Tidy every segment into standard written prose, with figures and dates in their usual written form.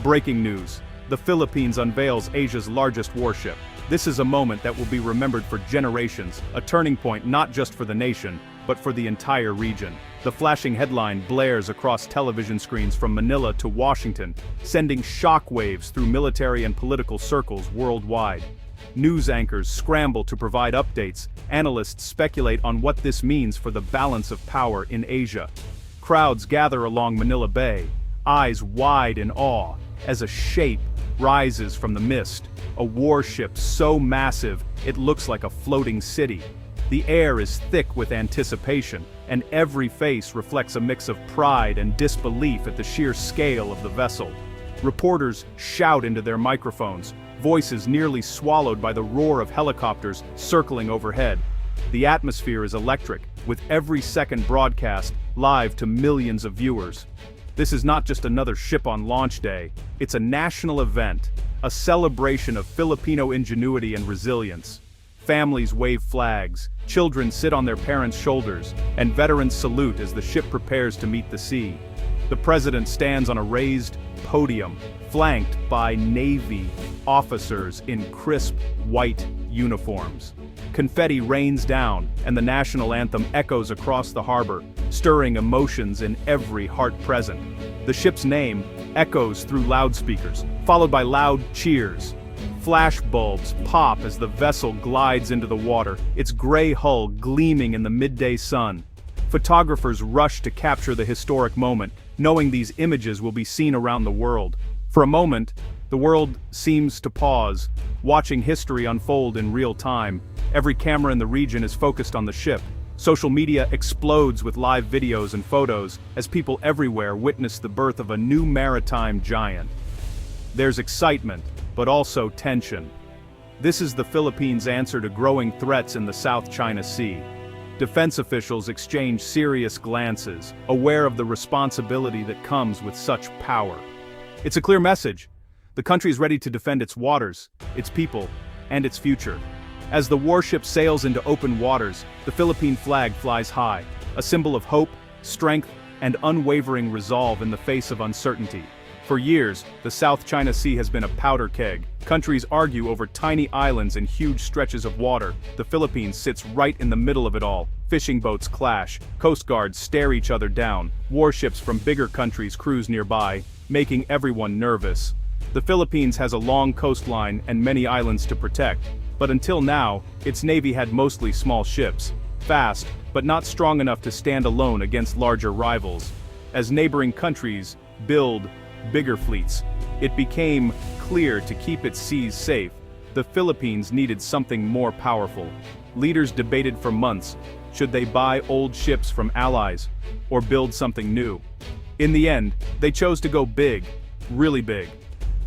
Breaking news. The Philippines unveils Asia's largest warship. This is a moment that will be remembered for generations, a turning point not just for the nation, but for the entire region. The flashing headline blares across television screens from Manila to Washington, sending shockwaves through military and political circles worldwide. News anchors scramble to provide updates. Analysts speculate on what this means for the balance of power in Asia. Crowds gather along Manila Bay, eyes wide in awe, as a shape rises from the mist, a warship so massive it looks like a floating city. The air is thick with anticipation, and every face reflects a mix of pride and disbelief at the sheer scale of the vessel. Reporters shout into their microphones, voices nearly swallowed by the roar of helicopters circling overhead. The atmosphere is electric, with every second broadcast live to millions of viewers. This is not just another ship on launch day, it's a national event, a celebration of Filipino ingenuity and resilience. Families wave flags, children sit on their parents' shoulders, and veterans salute as the ship prepares to meet the sea. The president stands on a raised podium, flanked by Navy officers in crisp, white uniforms. Confetti rains down, and the national anthem echoes across the harbor, stirring emotions in every heart present. The ship's name echoes through loudspeakers, followed by loud cheers. Flash bulbs pop as the vessel glides into the water, its gray hull gleaming in the midday sun. Photographers rush to capture the historic moment, knowing these images will be seen around the world. For a moment, the world seems to pause, watching history unfold in real time. Every camera in the region is focused on the ship. Social media explodes with live videos and photos as people everywhere witness the birth of a new maritime giant. There's excitement, but also tension. This is the Philippines' answer to growing threats in the South China Sea. Defense officials exchange serious glances, aware of the responsibility that comes with such power. It's a clear message. The country is ready to defend its waters, its people, and its future. As the warship sails into open waters, the Philippine flag flies high, a symbol of hope, strength, and unwavering resolve in the face of uncertainty. For years, the South China Sea has been a powder keg. Countries argue over tiny islands and huge stretches of water. The Philippines sits right in the middle of it all. Fishing boats clash, coast guards stare each other down, warships from bigger countries cruise nearby, making everyone nervous. The Philippines has a long coastline and many islands to protect, but until now, its navy had mostly small ships, fast, but not strong enough to stand alone against larger rivals. As neighboring countries build bigger fleets, it became clear to keep its seas safe, the Philippines needed something more powerful. Leaders debated for months, should they buy old ships from allies, or build something new? In the end, they chose to go big, really big.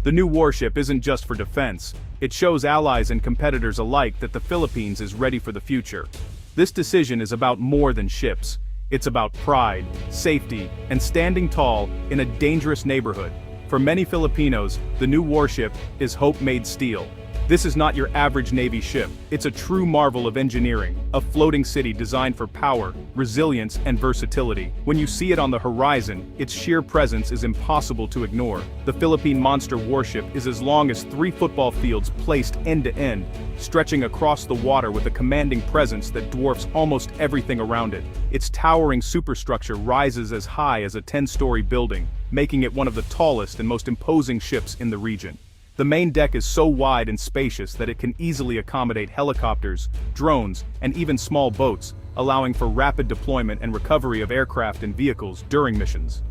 The new warship isn't just for defense, it shows allies and competitors alike that the Philippines is ready for the future. This decision is about more than ships. It's about pride, safety, and standing tall in a dangerous neighborhood. For many Filipinos, the new warship is hope made steel. This is not your average Navy ship. It's a true marvel of engineering, a floating city designed for power, resilience, and versatility. When you see it on the horizon, its sheer presence is impossible to ignore. The Philippine monster warship is as long as 3 football fields placed end to end, stretching across the water with a commanding presence that dwarfs almost everything around it. Its towering superstructure rises as high as a 10-story building, making it one of the tallest and most imposing ships in the region. The main deck is so wide and spacious that it can easily accommodate helicopters, drones, and even small boats, allowing for rapid deployment and recovery of aircraft and vehicles during missions.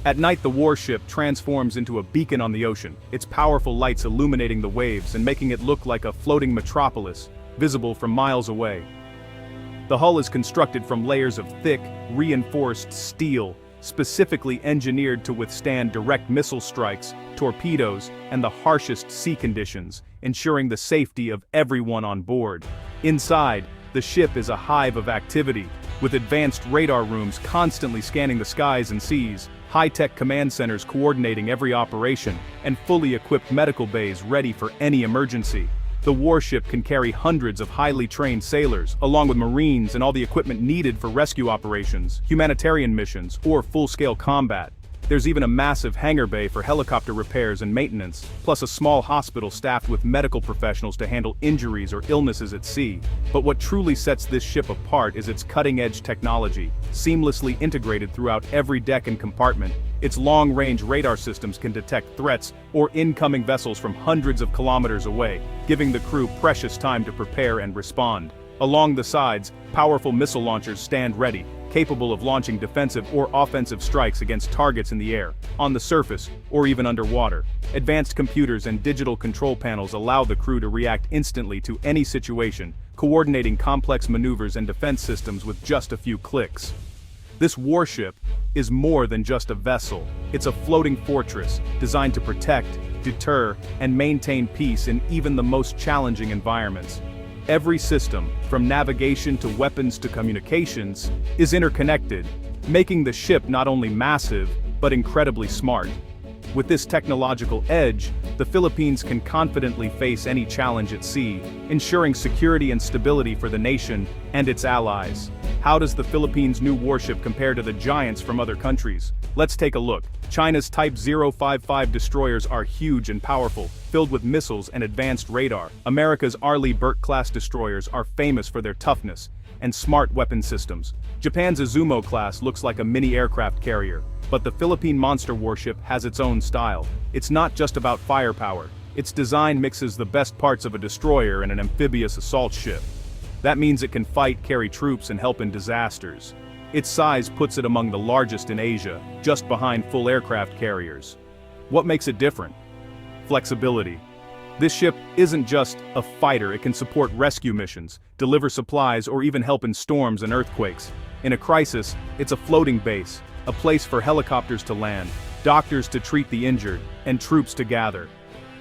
At night, the warship transforms into a beacon on the ocean, its powerful lights illuminating the waves and making it look like a floating metropolis, visible from miles away. The hull is constructed from layers of thick, reinforced steel, specifically engineered to withstand direct missile strikes, torpedoes, and the harshest sea conditions, ensuring the safety of everyone on board. Inside, the ship is a hive of activity, with advanced radar rooms constantly scanning the skies and seas, high-tech command centers coordinating every operation, and fully equipped medical bays ready for any emergency. The warship can carry hundreds of highly trained sailors, along with Marines and all the equipment needed for rescue operations, humanitarian missions, or full-scale combat. There's even a massive hangar bay for helicopter repairs and maintenance, plus a small hospital staffed with medical professionals to handle injuries or illnesses at sea. But what truly sets this ship apart is its cutting-edge technology, seamlessly integrated throughout every deck and compartment. Its long-range radar systems can detect threats or incoming vessels from hundreds of kilometers away, giving the crew precious time to prepare and respond. Along the sides, powerful missile launchers stand ready, capable of launching defensive or offensive strikes against targets in the air, on the surface, or even underwater. Advanced computers and digital control panels allow the crew to react instantly to any situation, coordinating complex maneuvers and defense systems with just a few clicks. This warship is more than just a vessel. It's a floating fortress designed to protect, deter, and maintain peace in even the most challenging environments. Every system, from navigation to weapons to communications, is interconnected, making the ship not only massive, but incredibly smart. With this technological edge, the Philippines can confidently face any challenge at sea, ensuring security and stability for the nation and its allies. How does the Philippines' new warship compare to the giants from other countries? Let's take a look. China's Type 055 destroyers are huge and powerful, filled with missiles and advanced radar. America's Arleigh Burke-class destroyers are famous for their toughness and smart weapon systems. Japan's Izumo class looks like a mini aircraft carrier, but the Philippine monster warship has its own style. It's not just about firepower. Its design mixes the best parts of a destroyer and an amphibious assault ship. That means it can fight, carry troops, and help in disasters. Its size puts it among the largest in Asia, just behind full aircraft carriers. What makes it different? Flexibility. This ship isn't just a fighter, it can support rescue missions, deliver supplies, or even help in storms and earthquakes. In a crisis, it's a floating base, a place for helicopters to land, doctors to treat the injured, and troops to gather.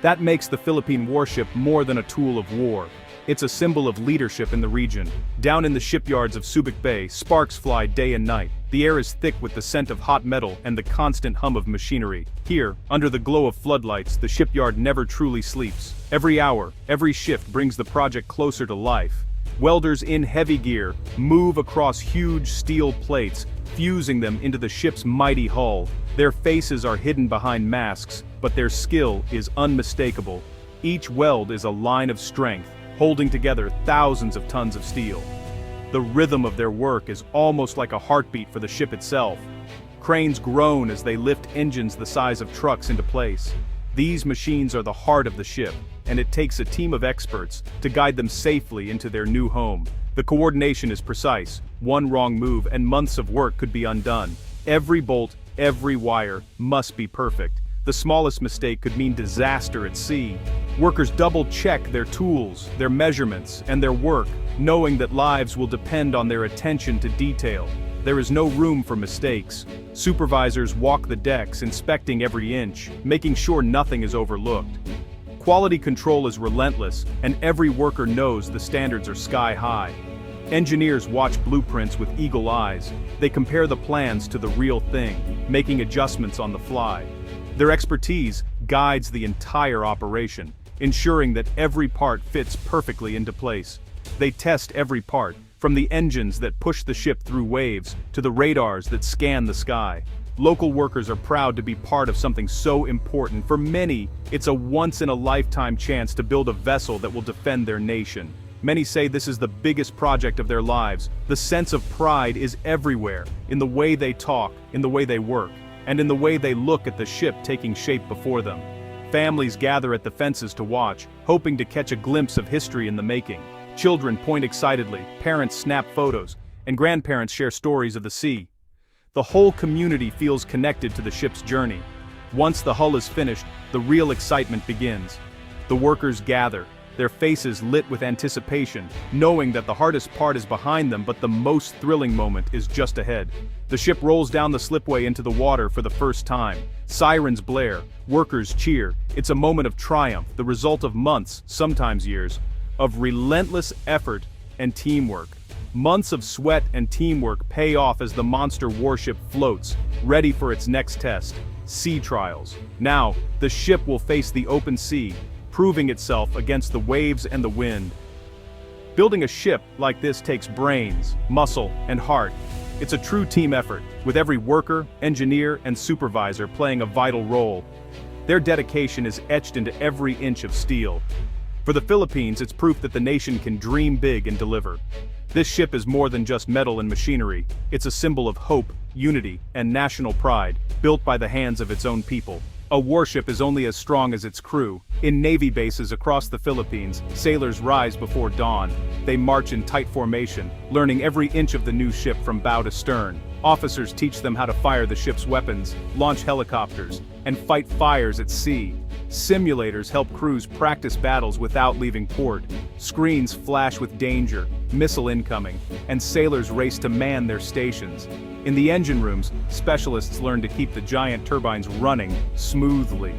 That makes the Philippine warship more than a tool of war. It's a symbol of leadership in the region. Down in the shipyards of Subic Bay, sparks fly day and night. The air is thick with the scent of hot metal and the constant hum of machinery. Here, under the glow of floodlights, the shipyard never truly sleeps. Every hour, every shift brings the project closer to life. Welders in heavy gear move across huge steel plates, fusing them into the ship's mighty hull. Their faces are hidden behind masks, but their skill is unmistakable. Each weld is a line of strength, holding together thousands of tons of steel. The rhythm of their work is almost like a heartbeat for the ship itself. Cranes groan as they lift engines the size of trucks into place. These machines are the heart of the ship, and it takes a team of experts to guide them safely into their new home. The coordination is precise. One wrong move and months of work could be undone. Every bolt, every wire must be perfect. The smallest mistake could mean disaster at sea. Workers double-check their tools, their measurements, and their work, knowing that lives will depend on their attention to detail. There is no room for mistakes. Supervisors walk the decks, inspecting every inch, making sure nothing is overlooked. Quality control is relentless, and every worker knows the standards are sky-high. Engineers watch blueprints with eagle eyes. They compare the plans to the real thing, making adjustments on the fly. Their expertise guides the entire operation, ensuring that every part fits perfectly into place. They test every part, from the engines that push the ship through waves to the radars that scan the sky. Local workers are proud to be part of something so important. For many, it's a once-in-a-lifetime chance to build a vessel that will defend their nation. Many say this is the biggest project of their lives. The sense of pride is everywhere, in the way they talk, in the way they work, and in the way they look at the ship taking shape before them. Families gather at the fences to watch, hoping to catch a glimpse of history in the making. Children point excitedly, parents snap photos, and grandparents share stories of the sea. The whole community feels connected to the ship's journey. Once the hull is finished, the real excitement begins. The workers gather, their faces lit with anticipation, knowing that the hardest part is behind them but the most thrilling moment is just ahead. The ship rolls down the slipway into the water for the first time. Sirens blare, workers cheer. It's a moment of triumph, the result of months, sometimes years, of relentless effort and teamwork. Months of sweat and teamwork pay off as the monster warship floats, ready for its next test, sea trials. Now, the ship will face the open sea, proving itself against the waves and the wind. Building a ship like this takes brains, muscle, and heart. It's a true team effort, with every worker, engineer, and supervisor playing a vital role. Their dedication is etched into every inch of steel. For the Philippines, it's proof that the nation can dream big and deliver. This ship is more than just metal and machinery. It's a symbol of hope, unity, and national pride, built by the hands of its own people. A warship is only as strong as its crew. In Navy bases across the Philippines, sailors rise before dawn. They march in tight formation, learning every inch of the new ship from bow to stern. Officers teach them how to fire the ship's weapons, launch helicopters, and fight fires at sea. Simulators help crews practice battles without leaving port. Screens flash with danger, missile incoming, and sailors race to man their stations. In the engine rooms, specialists learn to keep the giant turbines running smoothly.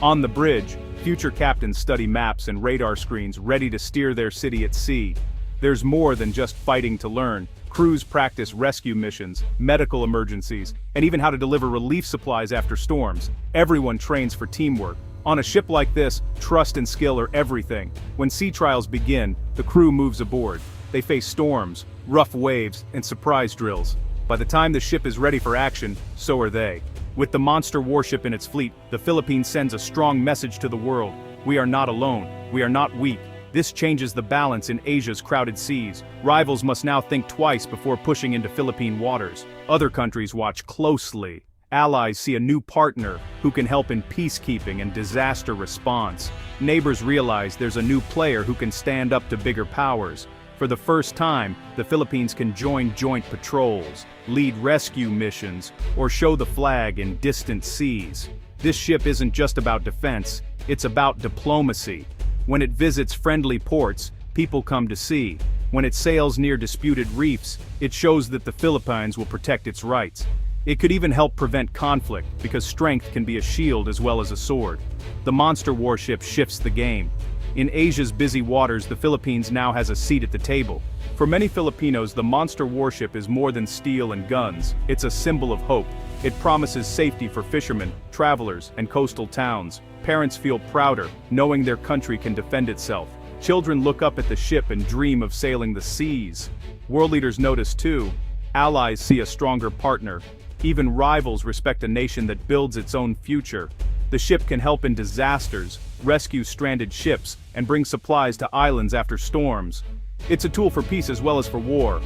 On the bridge, future captains study maps and radar screens ready to steer their city at sea. There's more than just fighting to learn. Crews practice rescue missions, medical emergencies, and even how to deliver relief supplies after storms. Everyone trains for teamwork. On a ship like this, trust and skill are everything. When sea trials begin, the crew moves aboard. They face storms, rough waves, and surprise drills. By the time the ship is ready for action, so are they. With the monster warship in its fleet, the Philippines sends a strong message to the world. We are not alone. We are not weak. This changes the balance in Asia's crowded seas. Rivals must now think twice before pushing into Philippine waters. Other countries watch closely. Allies see a new partner who can help in peacekeeping and disaster response. Neighbors realize there's a new player who can stand up to bigger powers. For the first time, the Philippines can join joint patrols, lead rescue missions, or show the flag in distant seas. This ship isn't just about defense, it's about diplomacy. When it visits friendly ports, people come to see. When it sails near disputed reefs, it shows that the Philippines will protect its rights. It could even help prevent conflict, because strength can be a shield as well as a sword. The monster warship shifts the game. In Asia's busy waters, the Philippines now has a seat at the table. For many Filipinos, the monster warship is more than steel and guns. It's a symbol of hope. It promises safety for fishermen, travelers, and coastal towns. Parents feel prouder, knowing their country can defend itself. Children look up at the ship and dream of sailing the seas. World leaders notice too. Allies see a stronger partner. Even rivals respect a nation that builds its own future. The ship can help in disasters, rescue stranded ships, and bring supplies to islands after storms. It's a tool for peace as well as for war.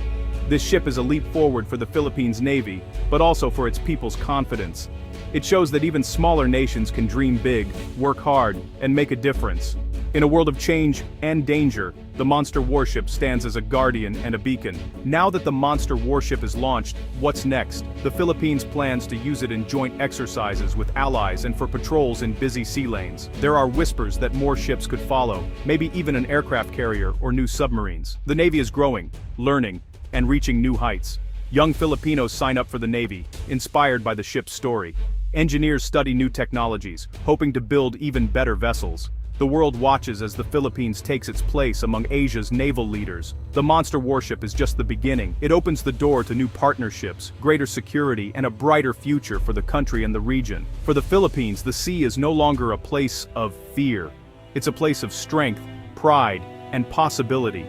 This ship is a leap forward for the Philippines Navy, but also for its people's confidence. It shows that even smaller nations can dream big, work hard, and make a difference. In a world of change and danger, the monster warship stands as a guardian and a beacon. Now that the monster warship is launched, what's next? The Philippines plans to use it in joint exercises with allies and for patrols in busy sea lanes. There are whispers that more ships could follow, maybe even an aircraft carrier or new submarines. The Navy is growing, learning, and reaching new heights. Young Filipinos sign up for the Navy, inspired by the ship's story. Engineers study new technologies, hoping to build even better vessels. The world watches as the Philippines takes its place among Asia's naval leaders. The monster warship is just the beginning. It opens the door to new partnerships, greater security, and a brighter future for the country and the region. For the Philippines, the sea is no longer a place of fear. It's a place of strength, pride, and possibility.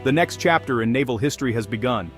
The next chapter in naval history has begun.